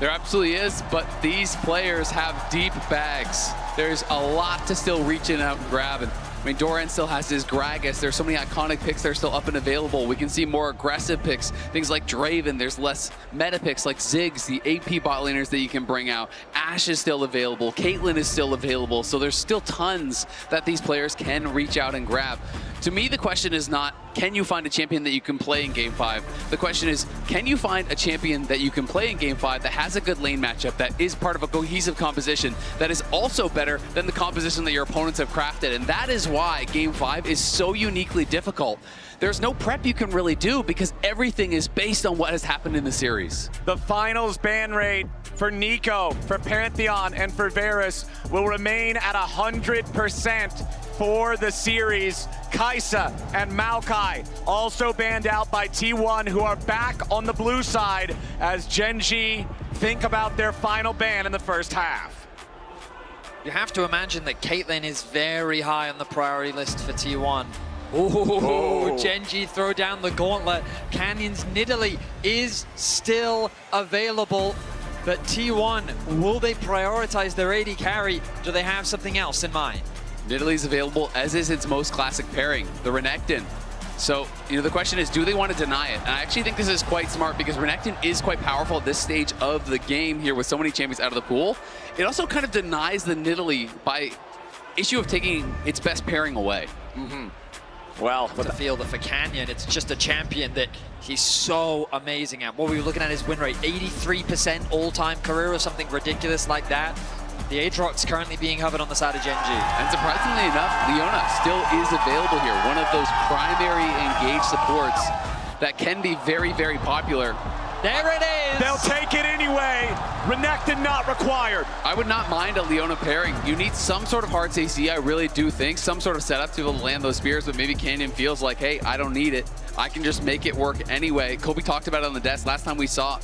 There absolutely is, but these players have deep bags. There's a lot to still reach in out and grab. And I mean, Doran still has his Gragas. There's so many iconic picks that are still up and available. We can see more aggressive picks, things like Draven. There's less meta picks like Ziggs, the AP bot laners that you can bring out. Ashe is still available. Caitlyn is still available. So there's still tons that these players can reach out and grab. To me, the question is not, can you find a champion that you can play in Game 5? The question is, can you find a champion that you can play in Game 5 that has a good lane matchup, that is part of a cohesive composition, that is also better than the composition that your opponents have crafted? And that is why Game 5 is so uniquely difficult. There's no prep you can really do because everything is based on what has happened in the series. The finals ban rate for Nico, for Pantheon, and for Varus will remain at 100% for the series. Kai'Sa and Maokai also banned out by T1, who are back on the blue side as Gen.G think about their final ban in the first half. You have to imagine that Caitlyn is very high on the priority list for T1. Oh. Gen.G throw down the gauntlet. Canyon's Nidalee is still available, but T1, will they prioritize their AD carry? Do they have something else in mind? Nidalee's available, as is its most classic pairing, the Renekton. So, the question is, do they want to deny it? And I actually think this is quite smart because Renekton is quite powerful at this stage of the game here with so many champions out of the pool. It also kind of denies the Nidalee by issue of taking its best pairing away. Well, To feel that for Canyon, it's just a champion that he's so amazing at. What were we looking at his win rate? 83% all-time career or something ridiculous like that. The Aatrox currently being hovered on the side of Gen.G. And surprisingly enough, Leona still is available here. One of those primary engaged supports that can be very, very popular. There it is! they'll take it anyway. Renekton not required. I would not mind a Leona pairing. You need some sort of hard AC, I really do think. Some sort of setup to be able to land those spears, but maybe Canyon feels like, hey, I don't need it. I can just make it work anyway. Kobe talked about it on the desk. Last time we saw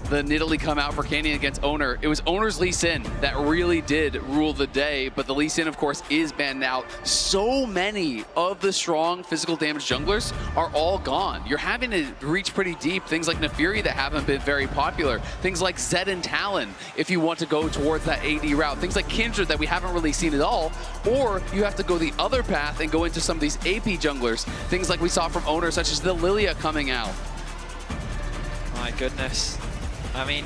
the Nidalee come out for Canyon against Owner, it was Owner's Lee Sin that really did rule the day, but the Lee Sin, of course, is banned out. So many of the strong physical damage junglers are all gone. You're having to reach pretty deep. Things like Nefiri that haven't been very popular. Things like Zed and Talon, if you want to go towards that AD route. Things like Kindred that we haven't really seen at all. Or you have to go the other path and go into some of these AP junglers. Things like we saw from Owner, such as the Lilia coming out. My goodness. I mean,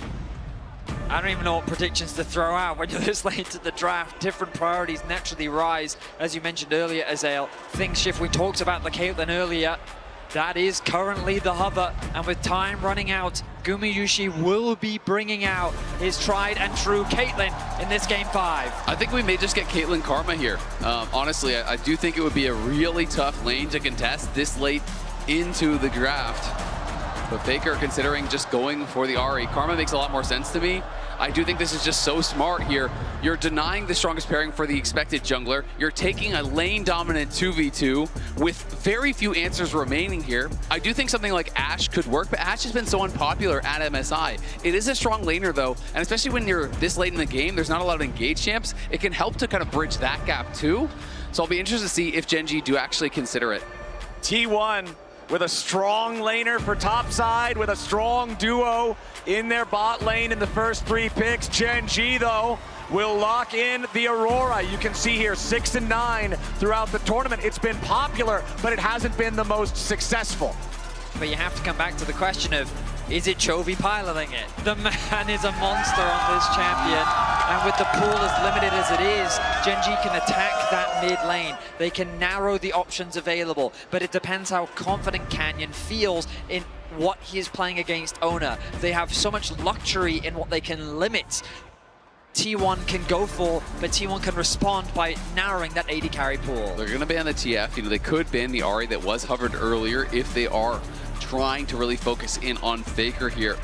I don't even know what predictions to throw out when you're this late to the draft. Different priorities naturally rise. As you mentioned earlier, Azael, things shift. We talked about the Caitlyn earlier. That is currently the hover. And with time running out, Gumayusi will be bringing out his tried and true Caitlyn in this game 5. I think we may just get Caitlyn Karma here. Honestly, I do think it would be a really tough lane to contest this late into the draft. But Faker considering just going for the Ahri. Karma makes a lot more sense to me. I do think this is just so smart here. You're denying the strongest pairing for the expected jungler. You're taking a lane-dominant 2v2 with very few answers remaining here. I do think something like Ashe could work, but Ashe has been so unpopular at MSI. It is a strong laner, though, and especially when you're this late in the game, there's not a lot of engaged champs. It can help to kind of bridge that gap, too. So I'll be interested to see if Gen.G do actually consider it. T1 with a strong laner for topside, with a strong duo in their bot lane in the first 3 picks. Gen.G, though, will lock in the Aurora. You can see here 6 and 9 throughout the tournament. It's been popular, but it hasn't been the most successful. But you have to come back to the question of, is it Chovy piloting it? The man is a monster on this champion, and with the pool as limited as it is, Gen.G can attack that mid lane. They can narrow the options available, but it depends how confident Canyon feels in what he is playing against Owner. They have so much luxury in what they can limit. T1 can go for, but T1 can respond by narrowing that AD carry pool. They're going to ban the TF. They could ban the Ahri that was hovered earlier if they are trying to really focus in on Faker here.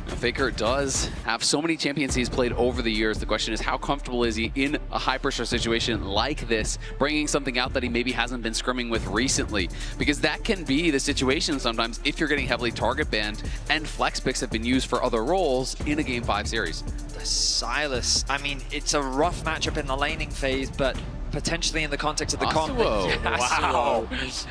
Now, Faker does have so many champions he's played over the years. The question is, how comfortable is he in a high-pressure situation like this, bringing something out that he maybe hasn't been scrimming with recently? Because that can be the situation sometimes if you're getting heavily target banned and flex picks have been used for other roles in a Game 5 series. The Sylas, I mean, it's a rough matchup in the laning phase, but potentially in the context of the comp. Yasuo. Wow.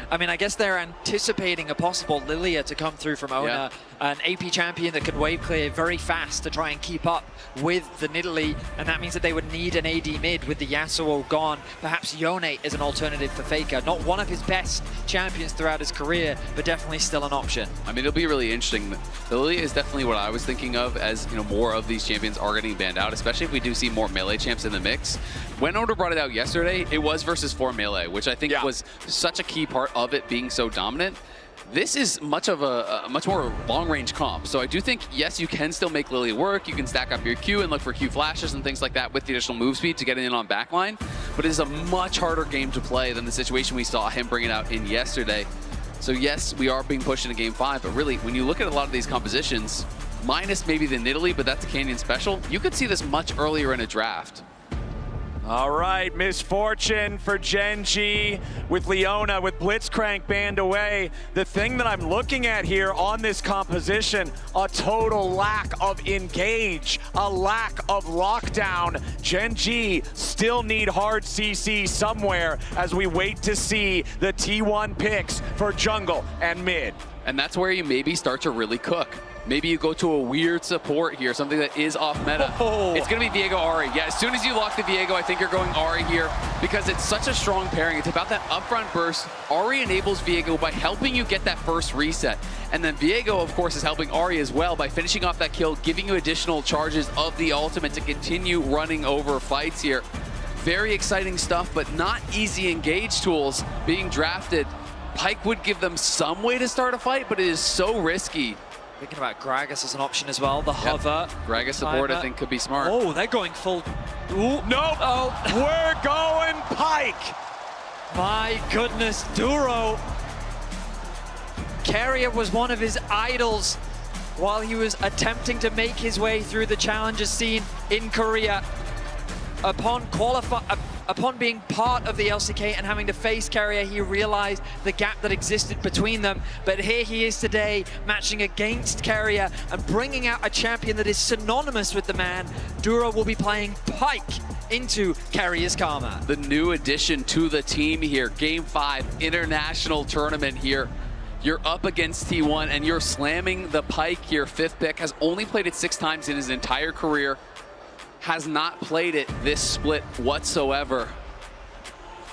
I mean, I guess they're anticipating a possible Lilia to come through from Ona, an AP champion that could wave clear very fast to try and keep up with the Nidalee, and that means that they would need an AD mid with the Yasuo gone. Perhaps Yone is an alternative for Faker. Not one of his best champions throughout his career, but definitely still an option. I mean, it'll be really interesting. The Lilia is definitely what I was thinking of as, you know, more of these champions are getting banned out, especially if we do see more melee champs in the mix. When Oda brought it out yesterday, it was versus 4 melee, which I think was such a key part of it being so dominant. This is much more long-range comp. So I do think, yes, you can still make Lilia work. You can stack up your Q and look for Q flashes and things like that with the additional move speed to get in on backline. But it is a much harder game to play than the situation we saw him bring it out in yesterday. So yes, we are being pushed into game 5, but really, when you look at a lot of these compositions, minus maybe the Nidalee, but that's a Canyon special, you could see this much earlier in a draft. All right, misfortune for Gen.G with Leona, with Blitzcrank banned away. The thing that I'm looking at here on this composition, a total lack of engage, a lack of lockdown. Gen.G still need hard CC somewhere as we wait to see the T1 picks for jungle and mid. And that's where you maybe start to really cook. Maybe you go to a weird support here, something that is off meta. Oh. It's going to be Viego Ahri. Yeah, as soon as you lock the Viego, I think you're going Ahri here because it's such a strong pairing. It's about that upfront burst. Ahri enables Viego by helping you get that first reset. And then Viego, of course, is helping Ahri as well by finishing off that kill, giving you additional charges of the ultimate to continue running over fights here. Very exciting stuff, but not easy engage tools being drafted. Pyke would give them some way to start a fight, but it is so risky. Thinking about Gragas as an option as well, the hover. Gragas support, I think, could be smart. Oh, they're going full. Ooh. Nope. Oh. We're going Pyke. My goodness, Duro. Carrier was one of his idols while he was attempting to make his way through the challenger scene in Korea. Upon being part of the LCK and having to face Carrier, he realized the gap that existed between them. But here he is today, matching against Carrier and bringing out a champion that is synonymous with the man. Duro will be playing Pyke into Carrier's Karma. The new addition to the team here, Game 5 International Tournament here. You're up against T1 and you're slamming the Pyke here. 5th pick, has only played it 6 times in his entire career. Has not played it this split whatsoever.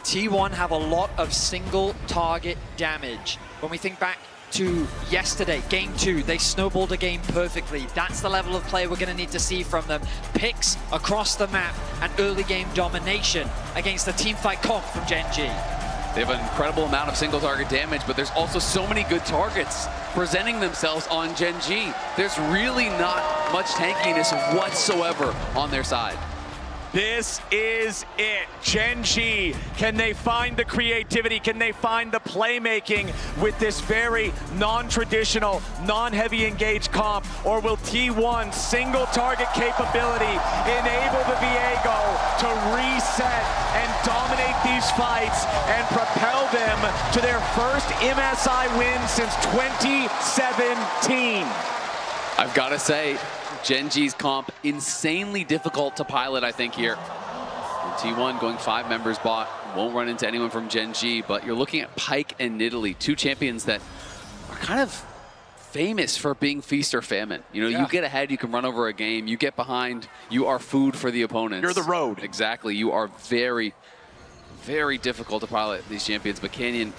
T1 have a lot of single target damage. When we think back to yesterday, game 2, they snowballed a game perfectly. That's the level of play we're gonna need to see from them. Picks across the map and early game domination against the teamfight comp from Gen.G. They have an incredible amount of single target damage, but there's also so many good targets presenting themselves on Gen.G. There's really not much tankiness whatsoever on their side. This is it. Gen.G, can they find the creativity? Can they find the playmaking with this very non-traditional, non-heavy engaged comp? Or will T1's single target capability enable the Viego to reset and dominate these fights and propel them to their first MSI win since 2017? I've got to say, Gen.G's comp, insanely difficult to pilot, I think, here. And T1 going 5 members bot, won't run into anyone from Gen.G, but you're looking at Pyke and Nidalee, 2 champions that are kind of famous for being feast or famine. You know, you get ahead, you can run over a game. You get behind, you are food for the opponents. You're the road. Exactly. You are very, very difficult to pilot these champions, but Canyon,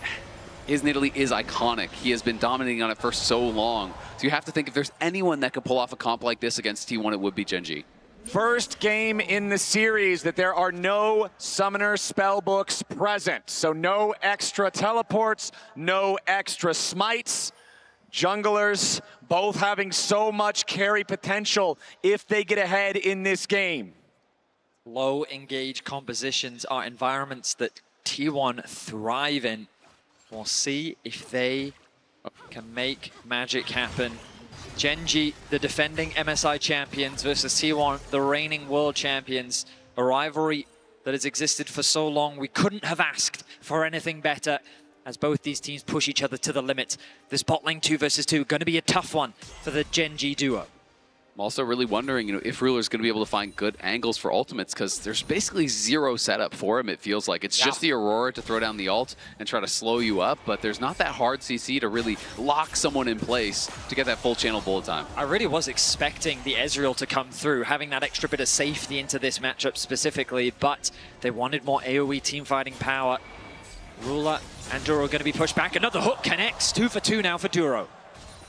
his Nidalee is iconic. He has been dominating on it for so long. So you have to think if there's anyone that could pull off a comp like this against T1, it would be Gen.G. First game in the series that there are no summoner spellbooks present. So no extra teleports, no extra smites. Junglers both having so much carry potential if they get ahead in this game. Low engaged compositions are environments that T1 thrive in. We'll see if they can make magic happen. Gen.G, the defending MSI champions, versus T1, the reigning world champions. A rivalry that has existed for so long. We couldn't have asked for anything better as both these teams push each other to the limit. This bot lane 2 versus 2, going to be a tough one for the Gen.G duo. I'm also really wondering, if Ruler's going to be able to find good angles for ultimates, because there's basically zero setup for him, it feels like. It's just the Aurora to throw down the ult and try to slow you up, but there's not that hard CC to really lock someone in place to get that full channel bullet time. I really was expecting the Ezreal to come through, having that extra bit of safety into this matchup specifically, but they wanted more AoE teamfighting power. Ruler and Duro going to be pushed back. Another hook connects. 2 for 2 now for Duro.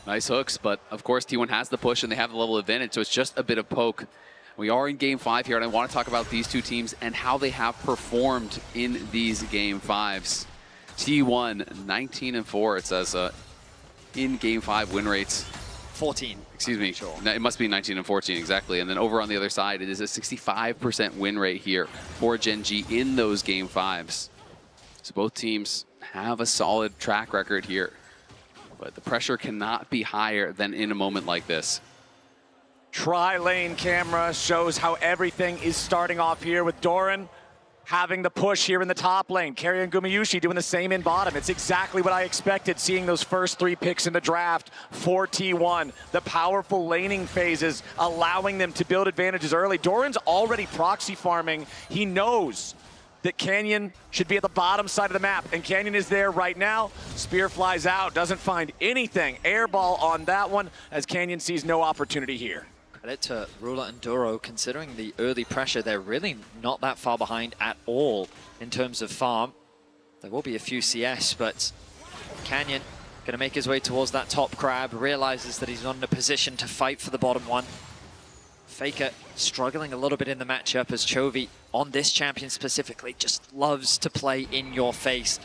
Nice hooks, but of course T1 has the push and they have the level advantage, so it's just a bit of poke. We are in Game 5 here, and I want to talk about these two teams and how they have performed in these Game 5s. T1, 19-4, it says in Game 5 win rates. 14. Excuse me, Sure. It must be 19 and 14, exactly. And then over on the other side, it is a 65% win rate here for Gen.G in those Game 5s. So both teams have a solid track record here, but the pressure cannot be higher than in a moment like this. Tri-lane camera shows how everything is starting off here with Doran having the push here in the top lane. Keria and Gumayusi doing the same in bottom. It's exactly what I expected, seeing those first 3 picks in the draft for T1. The powerful laning phases, allowing them to build advantages early. Doran's already proxy farming. He knows that Canyon should be at the bottom side of the map, and Canyon is there right now. Spear flies out, doesn't find anything. Airball on that one, as Canyon sees no opportunity here. Credit to Ruler and Duro, considering the early pressure, they're really not that far behind at all in terms of farm. There will be a few CS, but Canyon going to make his way towards that top crab, realizes that he's not in a position to fight for the bottom one. Faker struggling a little bit in the matchup, as Chovy, on this champion specifically, just loves to play in your face,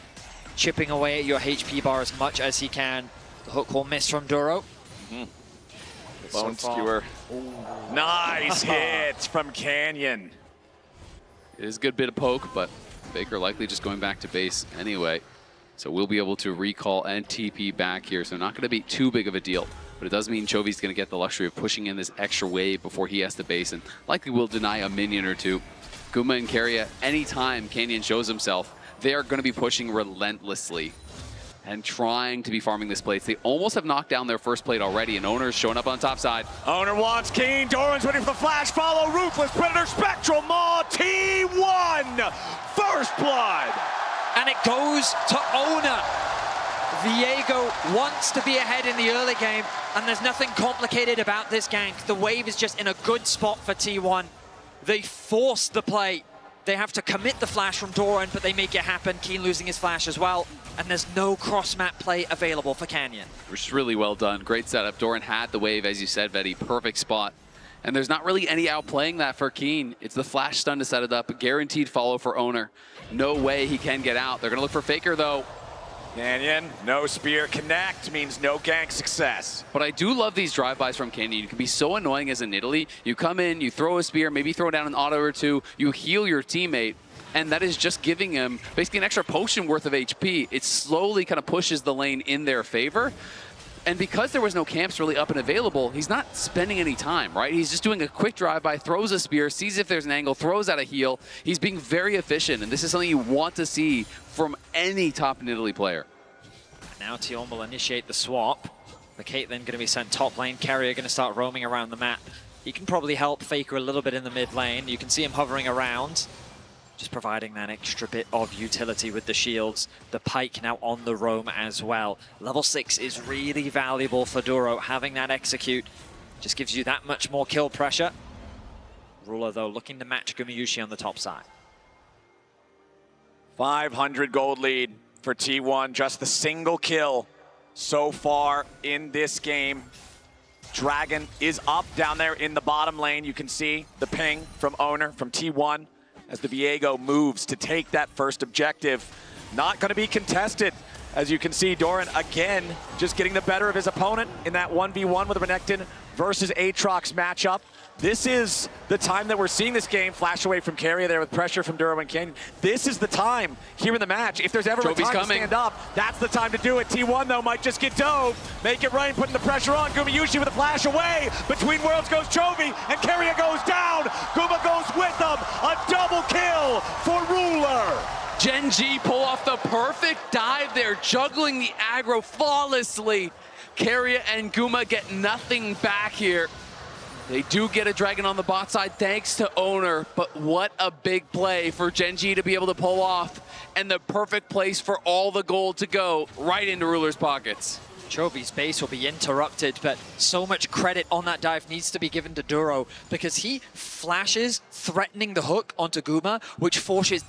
chipping away at your HP bar as much as he can. The hook will miss from Duro. Bone skewer. Nice hit from Canyon. It is a good bit of poke, but Faker likely just going back to base anyway. So we'll be able to recall and TP back here, so not going to be too big of a deal. But it does mean Chovy's going to get the luxury of pushing in this extra wave before he has to base, and likely will deny a minion or two. Guma and Keria, anytime Canyon shows himself, they are going to be pushing relentlessly and trying to be farming this plate. They almost have knocked down their first plate already, and Owner's showing up on top side. Owner wants Keen. Doran's waiting for the flash follow. Ruthless Predator Spectral Maw. T1 first blood. And it goes to Owner. Viego wants to be ahead in the early game, and there's nothing complicated about this gank. The wave is just in a good spot for T1. They force the play. They have to commit the flash from Doran, but they make it happen. Keen losing his flash as well. And there's no cross-map play available for Canyon. Which is really well done. Great setup. Doran had the wave, as you said, Vetty. Perfect spot. And there's not really any outplaying that for Keen. It's the flash stun to set it up. A guaranteed follow for Owner. No way he can get out. They're going to look for Faker, though. Canyon, no spear connect means no gank success. But I do love these drive-bys from Canyon. You can be so annoying as a Nidalee. You come in, you throw a spear, maybe throw down an auto or two, you heal your teammate, and that is just giving him basically an extra potion worth of HP. It slowly kind of pushes the lane in their favor. And because there was no camps really up and available, he's not spending any time, right? He's just doing a quick drive-by, throws a spear, sees if there's an angle, throws out a heal. He's being very efficient, and this is something you want to see from any top Nidalee player. Now Tion will initiate the swap. The Caitlyn going to be sent top lane. Keria going to start roaming around the map. He can probably help Faker a little bit in the mid lane. You can see him hovering around, just providing that extra bit of utility with the shields. The Pike now on the roam as well. Level 6 is really valuable for Duro. Having that execute just gives you that much more kill pressure. Ruler, though, looking to match Gumayusi on the top side. 500 gold lead for T1. Just the single kill so far in this game. Dragon is up down there in the bottom lane. You can see the ping from Owner, from T1, as the Viego moves to take that first objective. Not going to be contested. As you can see, Doran again just getting the better of his opponent in that 1v1 with a Renekton versus Aatrox matchup. This is the time that we're seeing this game. Flash away from Keria there with pressure from Duro and Canyon. This is the time here in the match. If there's ever a time to stand up, that's the time to do it. T1, though, might just get dove. Make it rain, putting the pressure on. Gumayusi with a flash away. Between worlds goes Chovy, and Keria goes down. Guma goes with them. A double kill for Ruler. Gen.G pull off the perfect dive there, juggling the aggro flawlessly. Keria and Guma get nothing back here. They do get a dragon on the bot side thanks to Owner, but what a big play for Gen.G to be able to pull off, and the perfect place for all the gold to go right into Ruler's pockets. Chovy's base will be interrupted, but so much credit on that dive needs to be given to Duro because he flashes, threatening the hook onto Guma, which forces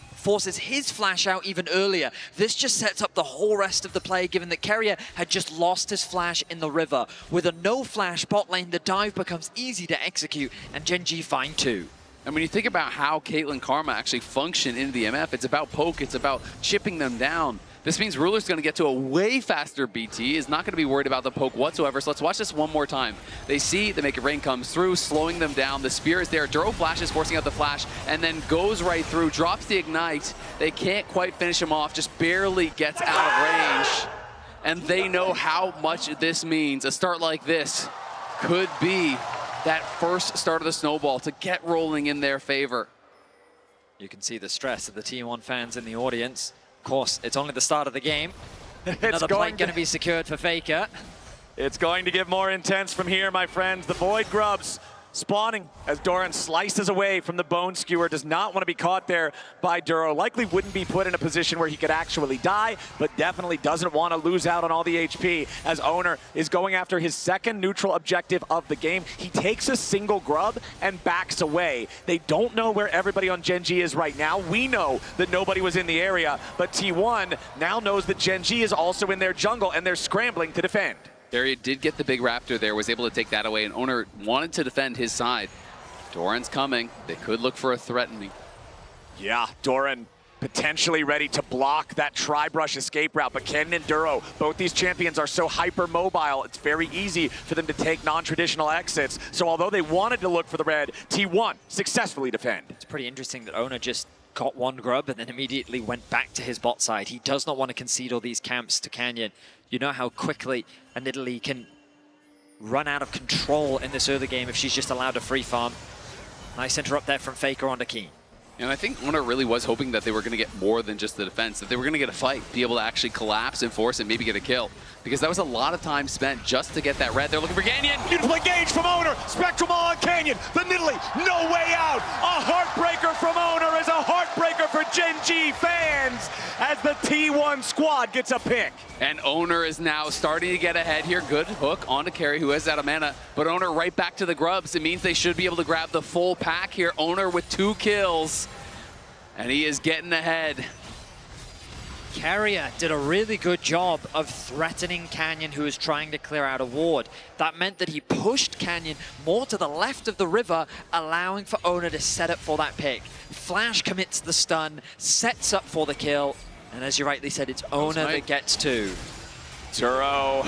his flash out even earlier. This just sets up the whole rest of the play, given that Keria had just lost his flash in the river. With a no flash bot lane, the dive becomes easy to execute, and Gen.G find two. And when you think about how Caitlyn Karma actually function into the MF, it's about poke, it's about chipping them down. This means Ruler's going to get to a way faster BT, is not going to be worried about the poke whatsoever. So let's watch this one more time. They see the Make It Rain comes through, slowing them down. The spear is there. Duro flashes, forcing out the flash, and then goes right through, drops the ignite. They can't quite finish him off, just barely gets out of range. And they know how much this means. A start like this could be that first start of the snowball to get rolling in their favor. You can see the stress of the T1 fans in the audience. Of course, it's only the start of the game. Another plate going to be secured for Faker. It's going to get more intense from here, my friends. The Void Grubs spawning as Doran slices away from the Bone Skewer. Does not want to be caught there by Duro. Likely wouldn't be put in a position where he could actually die, but definitely doesn't want to lose out on all the HP as Owner is going after his second neutral objective of the game. He takes a single grub and backs away. They don't know where everybody on Gen.G is right now. We know that nobody was in the area, but T1 now knows that Gen.G is also in their jungle and they're scrambling to defend. There did get the big raptor there, was able to take that away, and Owner wanted to defend his side. Doran's coming. They could look for a threatening. Yeah, Doran potentially ready to block that Tri-Brush escape route, but Ken and Duro, both these champions are so hyper-mobile, it's very easy for them to take non-traditional exits. So although they wanted to look for the red, T1 successfully defend. It's pretty interesting that Owner just got one grub and then immediately went back to his bot side. He does not want to concede all these camps to Canyon. You know how quickly an Italy can run out of control in this early game if she's just allowed a free farm. Nice interrupt there from Faker onto Keen. And I think Owner really was hoping that they were going to get more than just the defense, that they were going to get a fight, be able to actually collapse and force and maybe get a kill. Because that was a lot of time spent just to get that red. They're looking for Canyon. Beautiful engage from Owner. Spectrum on Canyon. The Nidalee, no way out. A heartbreaker from Owner is a heartbreaker for Gen.G fans as the T1 squad gets a pick. And Owner is now starting to get ahead here. Good hook onto Carry, who has that mana. But Owner right back to the grubs. It means they should be able to grab the full pack here. Owner with 2 kills. And he is getting ahead. Carrier did a really good job of threatening Canyon, who was trying to clear out a ward. That meant that he pushed Canyon more to the left of the river, allowing for Owner to set up for that pick. Flash commits the stun, sets up for the kill, and as you rightly said, it's Owner that gets 2. Duro,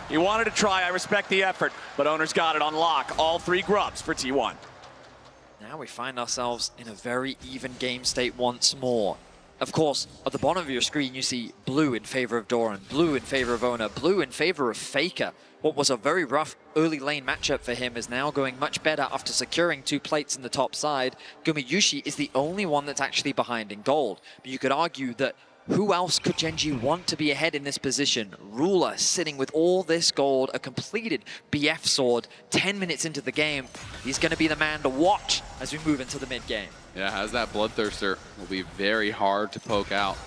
he wanted to try, I respect the effort, but Owner's got it on lock. All 3 grubs for T1. Now we find ourselves in a very even game state once more. Of course, at the bottom of your screen, you see blue in favor of Doran, blue in favor of Owner, blue in favor of Faker. What was a very rough early lane matchup for him is now going much better after securing 2 plates in the top side. Gumayushi is the only one that's actually behind in gold. But you could argue that who else could Gen.G want to be ahead in this position? Ruler sitting with all this gold, a completed BF sword, 10 minutes into the game. He's going to be the man to watch as we move into the mid-game. Yeah, as that Bloodthirster will be very hard to poke out.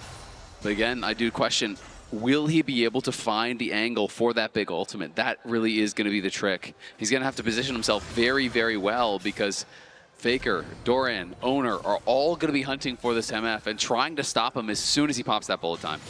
But again, I do question, will he be able to find the angle for that big ultimate? That really is going to be the trick. He's going to have to position himself very, very well because Faker, Doran, Owner are all going to be hunting for this MF and trying to stop him as soon as he pops that bullet time.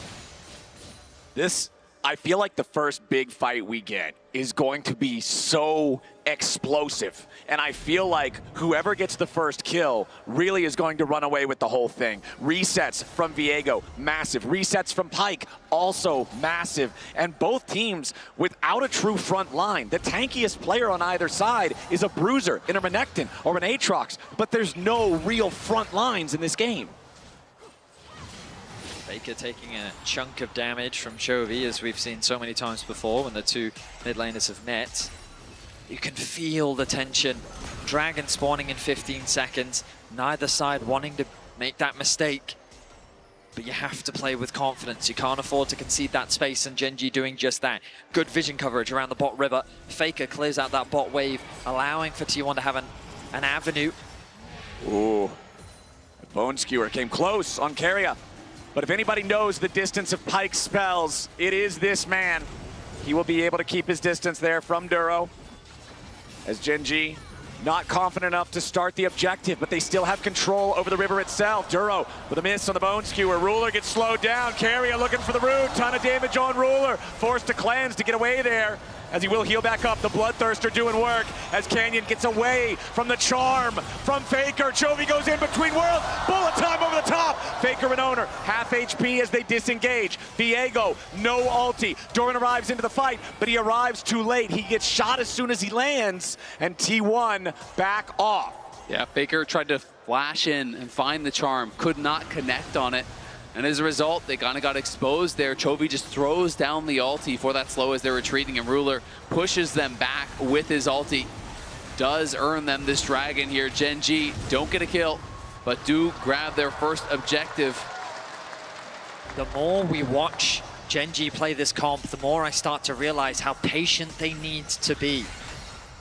This, I feel like the first big fight we get is going to be so explosive. And I feel like whoever gets the first kill really is going to run away with the whole thing. Resets from Viego, massive. Resets from Pyke, also massive. And both teams without a true front line. The tankiest player on either side is a Bruiser, an Renekton, or an Aatrox, but there's no real front lines in this game. Faker taking a chunk of damage from Chovy, as we've seen so many times before when the 2 mid laners have met. You can feel the tension. Dragon spawning in 15 seconds. Neither side wanting to make that mistake. but you have to play with confidence. You can't afford to concede that space, and Gen.G doing just that. Good vision coverage around the bot river. Faker clears out that bot wave, allowing for T1 to have an avenue. Ooh, Bone Skewer came close on Keria. But if anybody knows the distance of Pyke's spells, it is this man. He will be able to keep his distance there from Duro. As Gen.G not confident enough to start the objective, but they still have control over the river itself. Duro with a miss on the Bone Skewer. Ruler gets slowed down. Keria looking for the root. Ton of damage on Ruler. Forced to cleanse to get away there, as he will heal back up. The Bloodthirster doing work as Canyon gets away from the charm from Faker. Chovy goes in between worlds. Bullet time over the top. Faker and Owner half HP as they disengage. Viego, no ulti. Doran arrives into the fight, but he arrives too late. He gets shot as soon as he lands, and T1 back off. Yeah, Faker tried to flash in and find the charm, could not connect on it. And as a result, they kind of got exposed there. Chovy just throws down the ulti for that slow as they're retreating, and Ruler pushes them back with his ulti. Does earn them this dragon here. Gen.G don't get a kill, but do grab their first objective. The more we watch Gen.G play this comp, the more I start to realize how patient they need to be.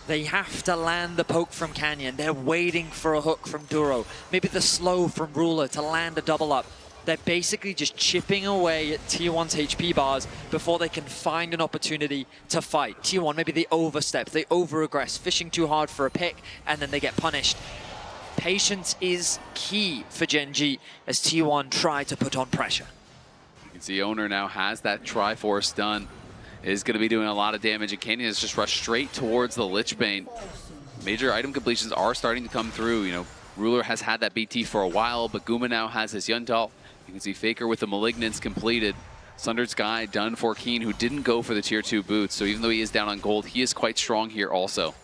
They have to land the poke from Canyon. They're waiting for a hook from Duro. Maybe the slow from Ruler to land a double up. They're basically just chipping away at T1's HP bars before they can find an opportunity to fight. T1, maybe they overstep, they over-aggress, fishing too hard for a pick, and then they get punished. Patience is key for Gen.G as T1 try to put on pressure. You can see Owner now has that Triforce done. Is going to be doing a lot of damage, and Canyon has just rushed straight towards the Lich Bane. Major item completions are starting to come through. You know, Ruler has had that BT for a while, but Guma now has his Yuntal. You can see Faker with the Malignance completed. Sundered Sky done for Keen, who didn't go for the tier 2 boots. So even though he is down on gold, he is quite strong here also.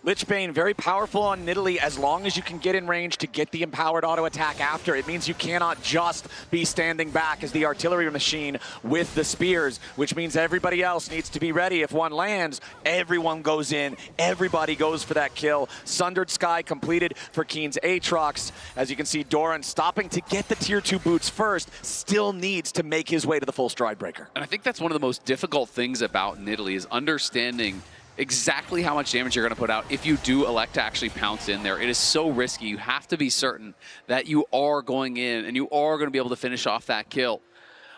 Lich Bane, very powerful on Nidalee as long as you can get in range to get the empowered auto attack after. It means you cannot just be standing back as the artillery machine with the spears, which means everybody else needs to be ready. If one lands, everyone goes in, everybody goes for that kill. Sundered Sky completed for Keen's Aatrox. As you can see, Doran stopping to get the tier 2 boots first, still needs to make his way to the full stride breaker. And I think that's one of the most difficult things about Nidalee is understanding exactly how much damage you're going to put out if you do elect to actually pounce in there. It is so risky. You have to be certain that you are going in and you are going to be able to finish off that kill.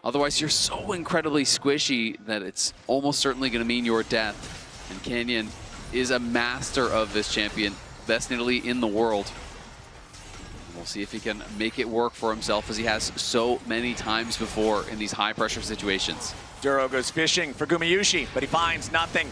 Otherwise, you're so incredibly squishy that it's almost certainly going to mean your death. And Canyon is a master of this champion, best Nidalee in the world. We'll see if he can make it work for himself, as he has so many times before in these high-pressure situations. Duro goes fishing for Gumayushi, but he finds nothing.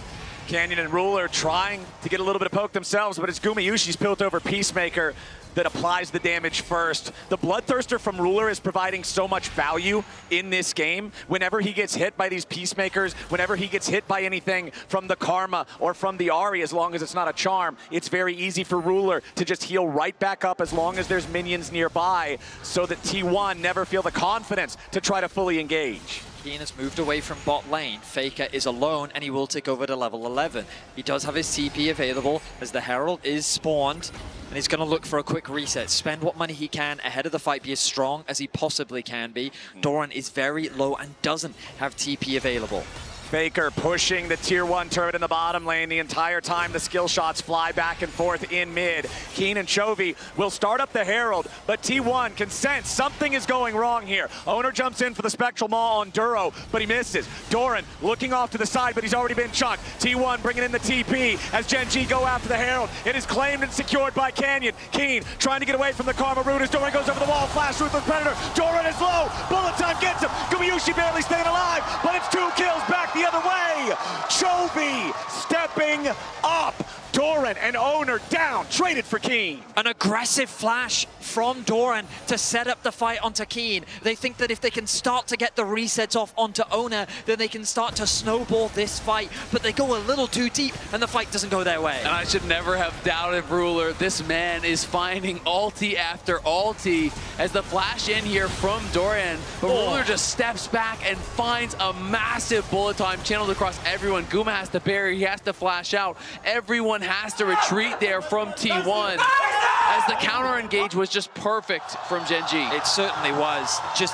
Canyon and Ruler trying to get a little bit of poke themselves, but it's Gumayushi's built over Peacemaker that applies the damage first. The Bloodthirster from Ruler is providing so much value in this game. Whenever he gets hit by these Peacemakers, whenever he gets hit by anything from the Karma or from the Ahri, as long as it's not a charm, it's very easy for Ruler to just heal right back up as long as there's minions nearby, so that T1 never feel the confidence to try to fully engage. Keen has moved away from bot lane. Faker is alone, and he will take over to level 11. He does have his TP available as the Herald is spawned, and he's going to look for a quick reset. Spend what money he can ahead of the fight, be as strong as he possibly can be. Doran is very low and doesn't have TP available. Faker pushing the tier 1 turret in the bottom lane the entire time. The skill shots fly back and forth in mid. Keen and Chovy will start up the Herald, but T1 can sense something is going wrong here. Owner jumps in for the Spectral Maw on Duro, but he misses. Doran looking off to the side, but he's already been chunked. T1 bringing in the TP as Gen.G go after the Herald. It is claimed and secured by Canyon. Keen trying to get away from the Karma Root as Doran goes over the wall. Flash Ruthless Predator. Doran is low. Bullet time gets him. Gumayushi barely staying alive, but it's 2 kills back the other way. Chovy stepping up. Doran and Owner down, traded for Keen. An aggressive flash from Doran to set up the fight onto Keen. They think that if they can start to get the resets off onto Owner, then they can start to snowball this fight, but they go a little too deep and the fight doesn't go their way. And I should never have doubted Ruler. This man is finding ulti after ulti as the flash in here from Doran, but Ruler just steps back and finds a massive bullet time channeled across everyone. Guma has to bury, he has to flash out. Everyone has to retreat there from T1 as the counter engage was just perfect from Gen.G. It certainly was. Just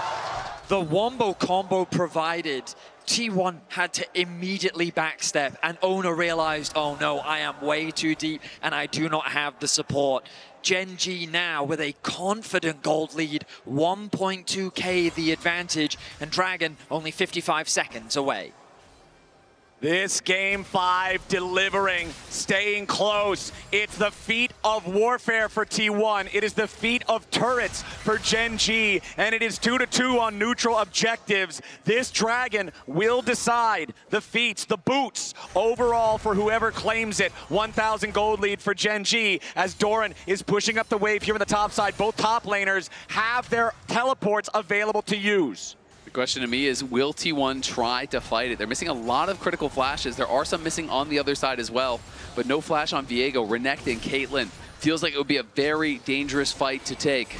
The wombo combo provided, T1 had to immediately backstep, and Owner realized, oh no, I am way too deep and I do not have the support. Gen.G now with a confident gold lead, 1.2k the advantage, and Dragon only 55 seconds away. This game 5 delivering, staying close. It's the feat of warfare for T1. It is the feat of turrets for Gen.G, and it is 2-2 on neutral objectives. This Dragon will decide the feats, the boots, overall for whoever claims it. 1,000 gold lead for Gen.G as Doran is pushing up the wave here on the top side. Both top laners have their teleports available to use. The question to me is, will T1 try to fight it? They're missing a lot of critical flashes. There are some missing on the other side as well, but no flash on Viego, Renekton, and Caitlyn. Feels like it would be a very dangerous fight to take.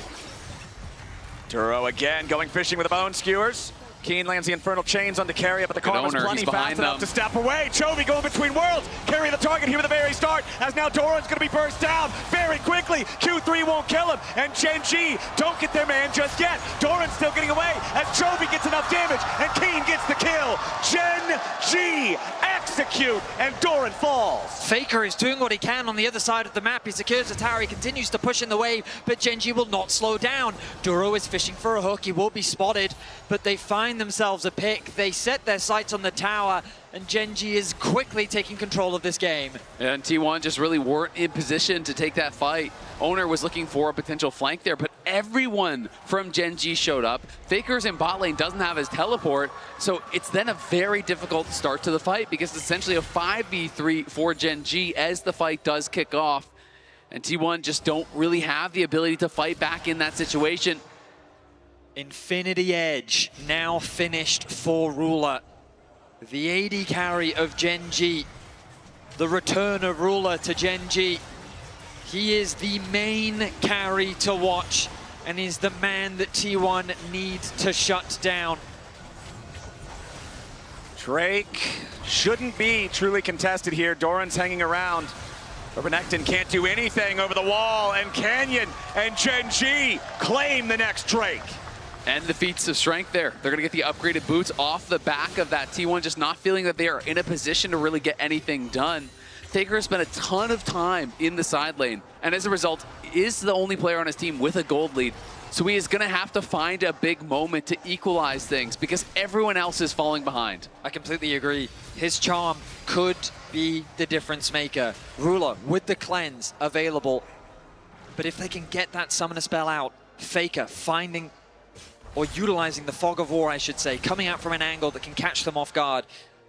Duro again going fishing with the bone skewers. Keen lands the Infernal Chains on the carry, but the Karma's plenty fast enough to step away. Chovy going between worlds, carry the target here at the very start, as now Doran's gonna be burst down very quickly. Q3 won't kill him, and Gen.G don't get their man just yet. Doran's still getting away as Chovy gets enough damage, and Keen gets the kill. Gen.G execute, and Doran falls. Faker is doing what he can on the other side of the map. He secures the tower, he continues to push in the wave, but Gen.G will not slow down. Duro is fishing for a hook, he will be spotted, but they find themselves a pick. They set their sights on the tower, and Gen.G is quickly taking control of this game. And T1 just really weren't in position to take that fight. Owner was looking for a potential flank there, but everyone from Gen.G showed up. Faker's in bot lane doesn't have his teleport, so it's then a very difficult start to the fight because it's essentially a 5v3 for Gen.G as the fight does kick off. And T1 just don't really have the ability to fight back in that situation. Infinity Edge now finished for Ruler. The AD carry of Gen.G. The return of Ruler to Gen.G. He is the main carry to watch and is the man that T1 needs to shut down. Drake shouldn't be truly contested here. Doran's hanging around. But Renekton can't do anything over the wall, and Canyon and Gen.G claim the next Drake. And the feats of strength there. They're going to get the upgraded boots off the back of that. T1 just not feeling that they are in a position to really get anything done. Faker has spent a ton of time in the side lane, and as a result, is the only player on his team with a gold lead. So he is going to have to find a big moment to equalize things because everyone else is falling behind. I completely agree. His charm could be the difference maker. Ruler with the cleanse available. But if they can get that summoner spell out, Faker finding or utilizing the Fog of War, I should say, coming out from an angle that can catch them off guard.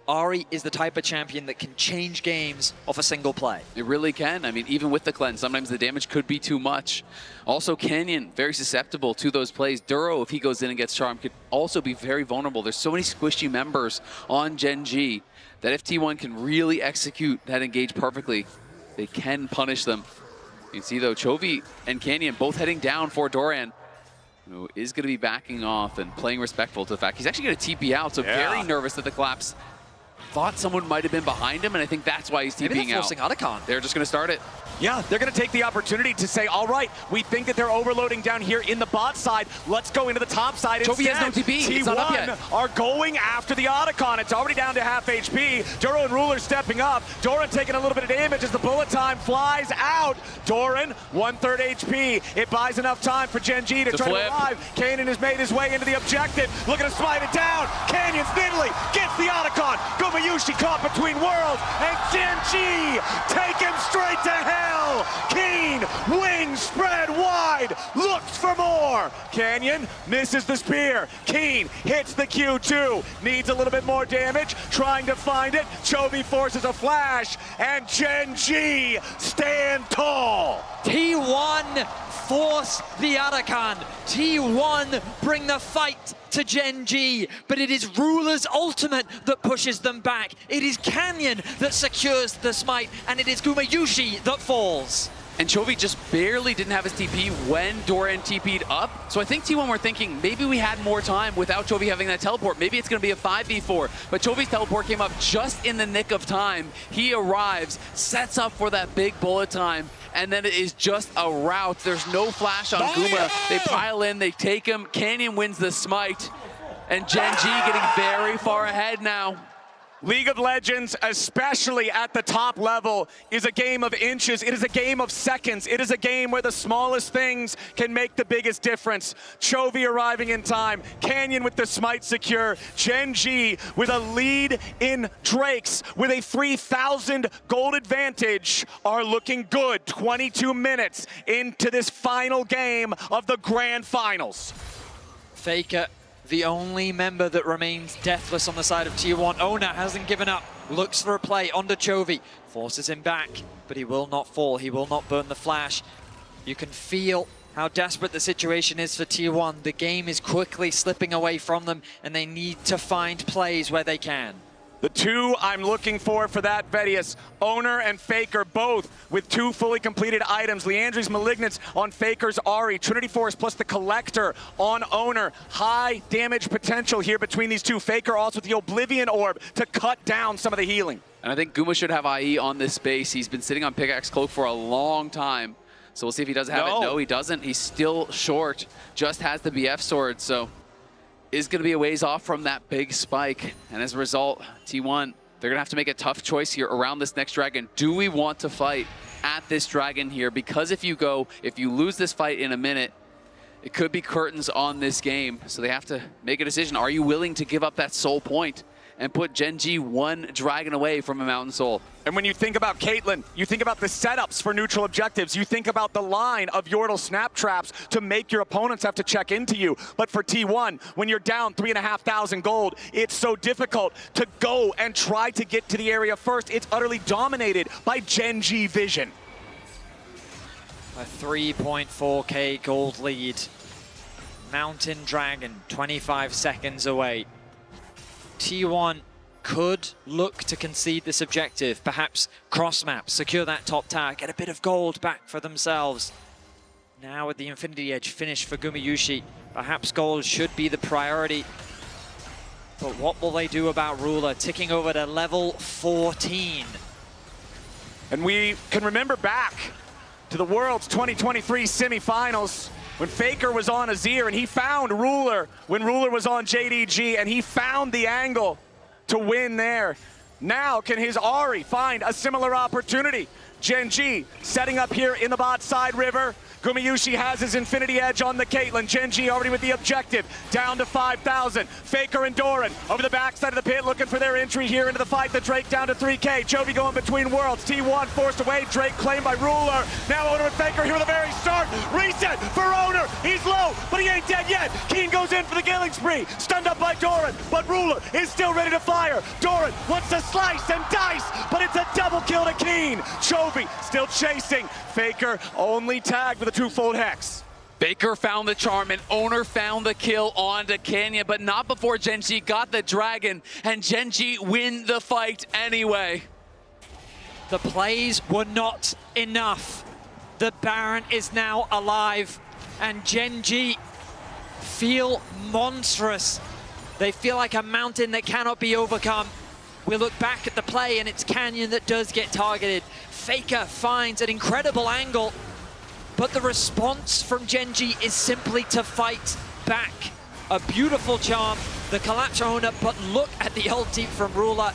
Ahri is the type of champion that can change games off a single play. It really can. I mean, even with the cleanse, sometimes the damage could be too much. Also, Canyon, very susceptible to those plays. Duro, if he goes in and gets charmed, could also be very vulnerable. There's so many squishy members on Gen.G that if T1 can really execute that engage perfectly, they can punish them. You can see, though, Chovy and Canyon both heading down for Doran, who is going to be backing off and playing respectful to the fact he's actually going to TP out, so very nervous that the collapse. Thought someone might have been behind him, and I think that's why he's TPing out. Maybe they're forcing Otacon. They're just going to start it. Yeah, they're going to take the opportunity to say, all right, we think that they're overloading down here in the bot side. Let's go into the top side Chovy instead. has no TP. T1 It's not up yet. are going after the Otacon. It's already down to half HP. Duro and Ruler stepping up. Doran taking a little bit of damage as the bullet time flies out. Doran, 1/3 HP. It buys enough time for Gen.G to try to revive. Kanan has made his way into the objective. Looking to smite it down. Canyon's thinly gets the Otacon. Gumayushi caught between worlds, and Gen.G take him straight to hell. Keen, wings spread wide, looks for more. Canyon misses the spear. Keen hits the Q2, needs a little bit more damage, trying to find it. Chovy forces a flash, and Gen.G stand tall. T1 force the Otacon. T1 bring the fight to Gen.G, but it is Ruler's ultimate that pushes them back. It is Canyon that secures the smite, and it is Gumayushi that falls. And Chovy just barely didn't have his TP when Doran TP'd up. So I think T1 were thinking maybe we had more time without Chovy having that teleport. Maybe it's going to be a 5v4. But Chovy's teleport came up just in the nick of time. He arrives, sets up for that big bullet time, and then it is just a rout. There's no flash on Guma. They pile in, they take him. Canyon wins the smite. And Gen.G getting very far ahead now. League of Legends, especially at the top level, is a game of inches. It is a game of seconds. It is a game where the smallest things can make the biggest difference. Chovy arriving in time. Canyon with the smite secure. Gen.G with a lead in Drakes with a 3,000 gold advantage are looking good. 22 minutes into this final game of the grand finals. Faker, the only member that remains deathless on the side of T1. Owner hasn't given up, looks for a play onto Chovy, forces him back, but he will not fall, he will not burn the flash. You can feel how desperate the situation is for T1. The game is quickly slipping away from them, and they need to find plays where they can. The two I'm looking for that Vedius, Owner and Faker, both with 2 fully completed items. Leandri's Malignance on Faker's Ahri, Trinity Force plus the Collector on Owner. High damage potential here between these two. Faker also with the Oblivion Orb to cut down some of the healing. And I think Guma should have IE on this base. He's been sitting on Pickaxe Cloak for a long time. So we'll see if he does have it. No, he doesn't. He's still short, just has the BF sword. So is going to be a ways off from that big spike. And as a result, T1, they're going to have to make a tough choice here around this next dragon. Do we want to fight at this dragon here? Because if you lose this fight in a minute, it could be curtains on this game. So they have to make a decision. Are you willing to give up that soul point and put Gen.G 1 dragon away from a Mountain Soul? And when you think about Caitlyn, you think about the setups for neutral objectives. You think about the line of Yordle snap traps to make your opponents have to check into you. But for T1, when you're down 3,500 gold, it's so difficult to go and try to get to the area first. It's utterly dominated by Gen.G vision. A 3.4k gold lead. Mountain Dragon, 25 seconds away. T1 could look to concede this objective, perhaps cross map, secure that top tower, get a bit of gold back for themselves. Now with the Infinity Edge finish for Gumayusi, perhaps gold should be the priority. But what will they do about Ruler, ticking over to level 14? And we can remember back to the World's 2023 semifinals when Faker was on Azir and he found Ruler when Ruler was on JDG, and he found the angle to win there. Now can his Ahri find a similar opportunity? Gen.G setting up here in the bot side river. Gumayusi has his Infinity Edge on the Caitlyn. Gen.G already with the objective, down to 5,000. Faker and Doran over the backside of the pit looking for their entry here into the fight. The Drake down to 3k. Chovy going between worlds. T1 forced away. Drake claimed by Ruler. Now Owner and Faker here at the very start. Reset for Owner. He's low, but he ain't dead yet. Keen goes in for the killing spree. Stunned up by Doran, but Ruler is still ready to fire. Doran wants to slice and dice, but it's a double kill to Keen. Chovy still chasing. Faker only tagged with a 2-fold hex. Faker found the charm and Owner found the kill onto Canyon, but not before Gen.G got the dragon, and Gen.G win the fight anyway. The plays were not enough. The Baron is now alive, and Gen.G feel monstrous. They feel like a mountain that cannot be overcome. We look back at the play and it's Canyon that does get targeted. Faker finds an incredible angle, but the response from Gen.G is simply to fight back. A beautiful charm, the collapse Owner, but look at the ulti from Ruler.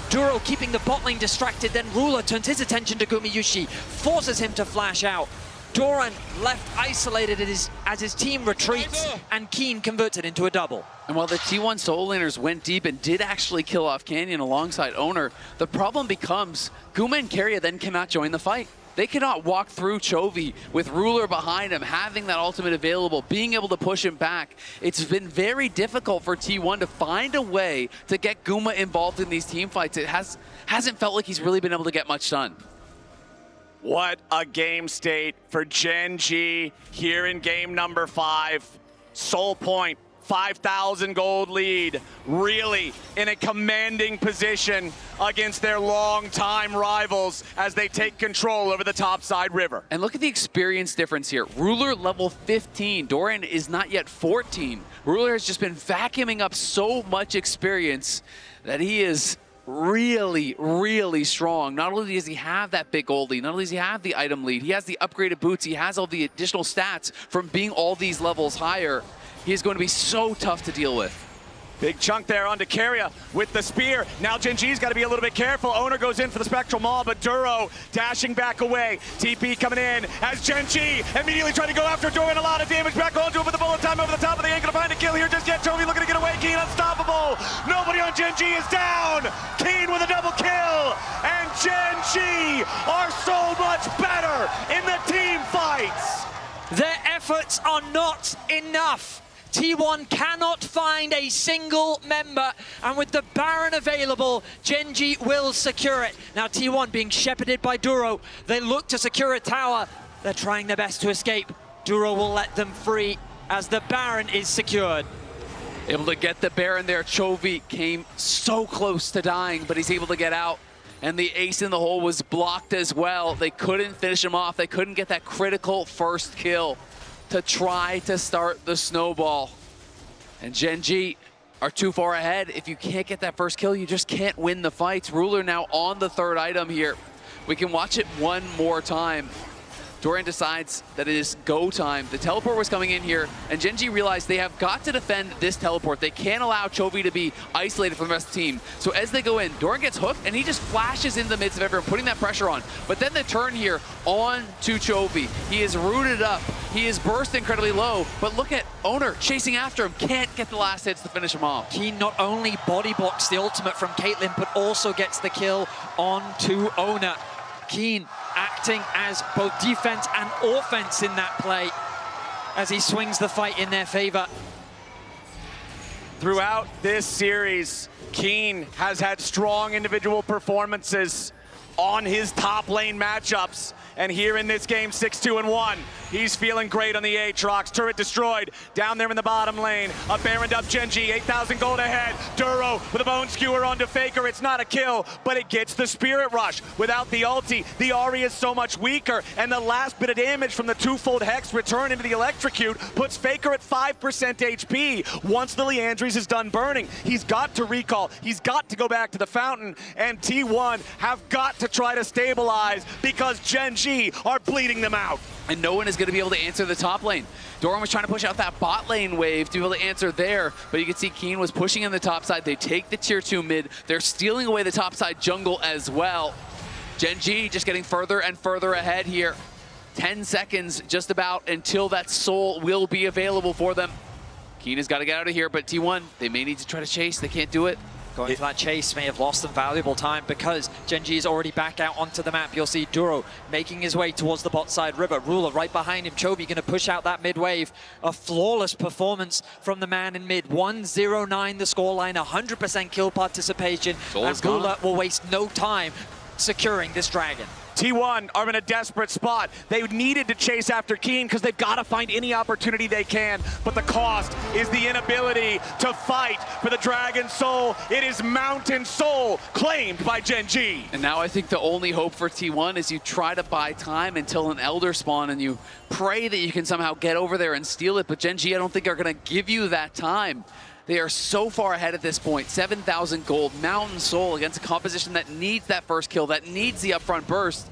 Duro keeping the bot lane distracted, then Ruler turns his attention to Gumayusi, forces him to flash out. Doran left isolated as his team retreats, and Keen converts it into a double. And while the T1 solo laners went deep and did actually kill off Canyon alongside Owner, the problem becomes Guma and Keria then cannot join the fight. They cannot walk through Chovy with Ruler behind him, having that ultimate available, being able to push him back. It's been very difficult for T1 to find a way to get Guma involved in these team fights. It hasn't felt like he's really been able to get much done. What a game state for Gen.G here in game number 5. Soul point, 5,000 gold lead, really in a commanding position against their longtime rivals as they take control over the topside river. And look at the experience difference here. Ruler level 15, Doran is not yet 14. Ruler has just been vacuuming up so much experience that he is really, really strong. Not only does he have that big gold lead, not only does he have the item lead, he has the upgraded boots, he has all the additional stats from being all these levels higher. He is going to be so tough to deal with. Big chunk there onto Carria with the spear. Now Gen.G's got to be a little bit careful. Owner goes in for the Spectral Maul, but Duro dashing back away. TP coming in as Gen.G immediately trying to go after, doing a lot of damage back onto him with the bullet time over the top, but they ain't going to find a kill here just yet. Chovy looking to get away. Keen unstoppable. Nobody on Gen.G is down. Keen with a double kill. And Gen.G are so much better in the team fights. Their efforts are not enough. T1 cannot find a single member, and with the Baron available, Gen.G will secure it. Now T1 being shepherded by Duro, they look to secure a tower. They're trying their best to escape. Duro will let them free as the Baron is secured. Able to get the Baron there. Chovy came so close to dying, but he's able to get out. And the ace in the hole was blocked as well. They couldn't finish him off. They couldn't get that critical first kill to try to start the snowball. And Gen.G are too far ahead. If you can't get that first kill, you just can't win the fights. Ruler now on the third item here. We can watch it one more time. Dorian decides that it is go time. The teleport was coming in here, and Gen.G realized they have got to defend this teleport. They can't allow Chovy to be isolated from the rest of the team. So as they go in, Dorian gets hooked, and he just flashes in the midst of everyone, putting that pressure on. But then the turn here on to Chovy. He is rooted up. He is burst incredibly low, but look at Owner chasing after him. Can't get the last hits to finish him off. He not only body blocks the ultimate from Caitlyn, but also gets the kill onto Owner. Keen acting as both defense and offense in that play as he swings the fight in their favor. Throughout this series, Keen has had strong individual performances on his top lane matchups. And here in this game, 6-2-1, he's feeling great on the Aatrox. Turret destroyed down there in the bottom lane. A Baroned up Gen.G, 8,000 gold ahead. Duro with a bone skewer onto Faker. It's not a kill, but it gets the Spirit Rush. Without the ulti, the Ahri is so much weaker, and the last bit of damage from the twofold Hex return into the Electrocute puts Faker at 5% HP. Once the Liandry's is done burning, he's got to recall. He's got to go back to the fountain, and T1 have got to try to stabilize because Gen.G are bleeding them out. And no one is going to be able to answer the top lane. Doran was trying to push out that bot lane wave to be able to answer there, but you can see Keen was pushing in the top side. They take the tier 2 mid. They're stealing away the top side jungle as well. Gen.G just getting further and further ahead here. 10 seconds just about until that soul will be available for them. Keen has got to get out of here, but T1, they may need to try to chase. They can't do it. Going for that chase may have lost them valuable time because Gen.G is already back out onto the map. You'll see Duro making his way towards the bot side river. Ruler right behind him. Chovy going to push out that mid wave. A flawless performance from the man in mid. 1-0-9 the scoreline, 100% kill participation. And Ruler will waste no time securing this dragon. T1 are in a desperate spot. They needed to chase after Keen because they've got to find any opportunity they can, but the cost is the inability to fight for the Dragon Soul. It is Mountain Soul claimed by Gen.G. And now I think the only hope for T1 is you try to buy time until an Elder spawn and you pray that you can somehow get over there and steal it, but Gen.G I don't think are going to give you that time. They are so far ahead at this point. 7,000 gold, Mountain Soul against a composition that needs that first kill, that needs the upfront burst,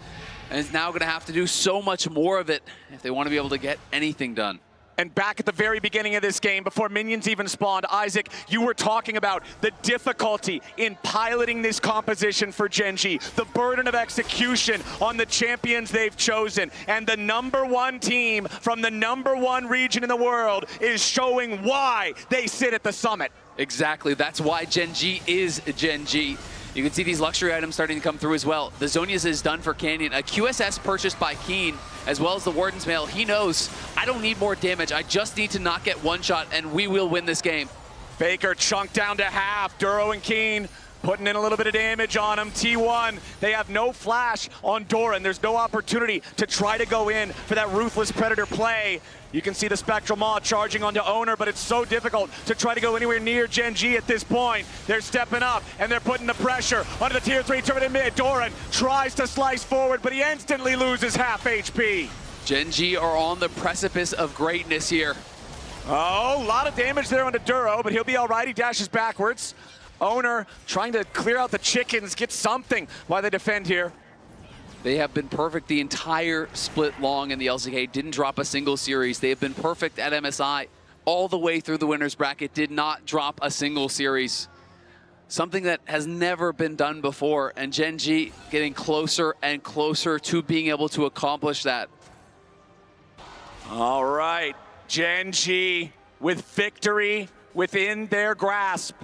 and is now going to have to do so much more of it if they want to be able to get anything done. And back at the very beginning of this game, before minions even spawned, Isaac, you were talking about the difficulty in piloting this composition for Gen.G, the burden of execution on the champions they've chosen, and the #1 team from the #1 region in the world is showing why they sit at the summit. Exactly, that's why Gen.G is Gen.G. You can see these luxury items starting to come through as well. The Zonia's is done for Canyon. A QSS purchased by Keen, as well as the Warden's Mail. He knows, I don't need more damage. I just need to not get one shot, and we will win this game. Faker chunked down to half. Duro and Keen putting in a little bit of damage on him. T1, they have no flash on Doran. There's no opportunity to try to go in for that Ruthless Predator play. You can see the Spectral Maw charging onto Owner, but it's so difficult to try to go anywhere near Gen.G at this point. They're stepping up, and they're putting the pressure onto the tier 3 turret in mid. Doran tries to slice forward, but he instantly loses half HP. Gen.G are on the precipice of greatness here. Oh, a lot of damage there onto Duro, but he'll be all right. He dashes backwards. Owner trying to clear out the chickens, get something while they defend here. They have been perfect the entire split long in the LCK. Didn't drop a single series. They have been perfect at MSI. all the way through the winner's bracket, did not drop a single series. Something that has never been done before, and Gen.G getting closer and closer to being able to accomplish that. All right, Gen.G with victory within their grasp.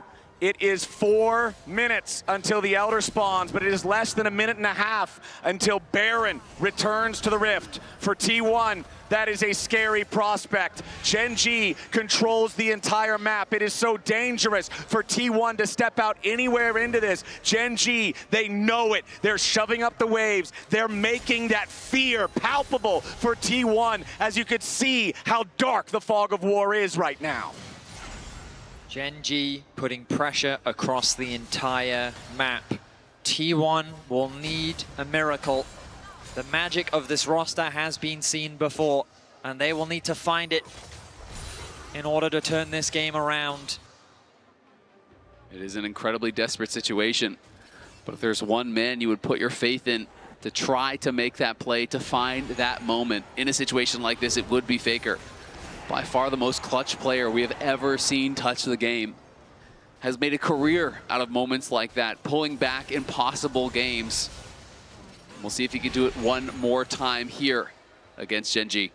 It is 4 minutes until the Elder spawns, but it is less than a minute and a half until Baron returns to the Rift. For T1, that is a scary prospect. Gen.G controls the entire map. It is so dangerous for T1 to step out anywhere into this. Gen.G, they know it. They're shoving up the waves. They're making that fear palpable for T1, as you could see how dark the fog of war is right now. Gen.G putting pressure across the entire map. T1 will need a miracle. The magic of this roster has been seen before, and they will need to find it in order to turn this game around. It is an incredibly desperate situation, but if there's one man you would put your faith in to try to make that play, to find that moment in a situation like this, it would be Faker. By far the most clutch player we have ever seen touch the game. Has made a career out of moments like that, pulling back impossible games. We'll see if he can do it one more time here against Gen.G.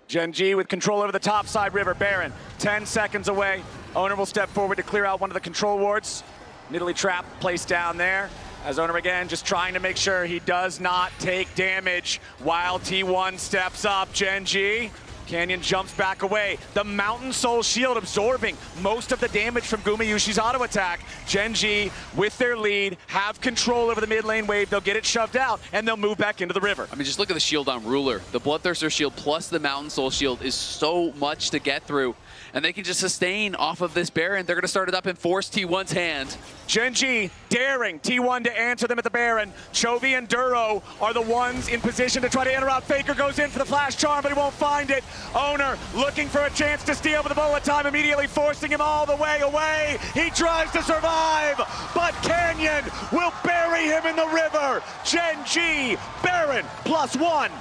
Gen.G with control over the top side river. Baron, 10 seconds away. Owner will step forward to clear out one of the control wards. Nidalee trap placed down there. As Owner again just trying to make sure he does not take damage while T1 steps up. Gen.G. Canyon jumps back away. The Mountain Soul Shield absorbing most of the damage from Gumayushi's auto attack. Gen.G with their lead have control over the mid lane wave. They'll get it shoved out and they'll move back into the river. I mean, just look at the shield on Ruler. The Bloodthirster shield plus the Mountain Soul shield is so much to get through. And they can just sustain off of this Baron. They're going to start it up and force T1's hand. Gen.G daring T1 to answer them at the Baron. Chovy and Duro are the ones in position to try to interrupt. Faker goes in for the flash charm, but he won't find it. Owner looking for a chance to steal with the bullet time, immediately forcing him all the way away. He tries to survive, but Canyon will bury him in the river. Gen.G, Baron +1.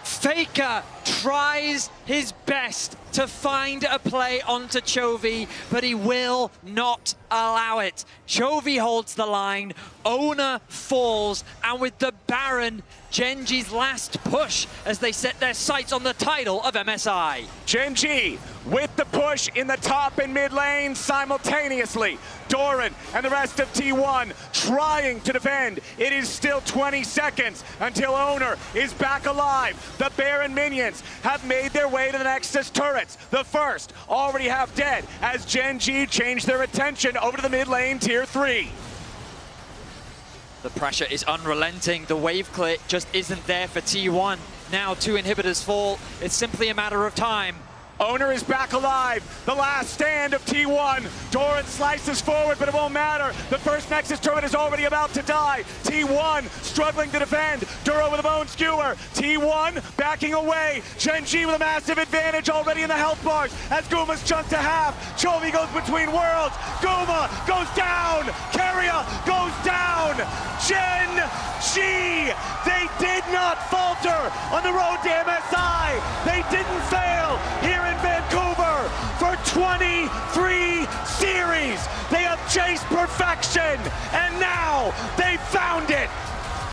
Faker tries his best to find a play onto Chovy, but he will not allow it. Chovy holds the line, Owner falls, and with the Baron, Gen.G's last push as they set their sights on the title of MSI. Gen.G with the push in the top and mid lane simultaneously. Doran and the rest of T1 trying to defend. It is still 20 seconds until Owner is back alive. The Baron minions have made their way to the Nexus turrets. The first already half dead as Gen.G changed their attention over to the mid lane tier 3. The pressure is unrelenting. The wave clear just isn't there for T1. Now 2 inhibitors fall. It's simply a matter of time. Owner is back alive. The last stand of T1. Doran slices forward, but it won't matter. The first Nexus turret is already about to die. T1 struggling to defend. Duro with a bone skewer. T1 backing away. Gen.G with a massive advantage already in the health bars as Guma's chunked to half. Chovy goes between worlds. Guma goes down. Keria goes down. Gen.G, they did not falter on the road to MSI. They didn't fail here in Vancouver for 23 series. They have chased perfection, and now they found it.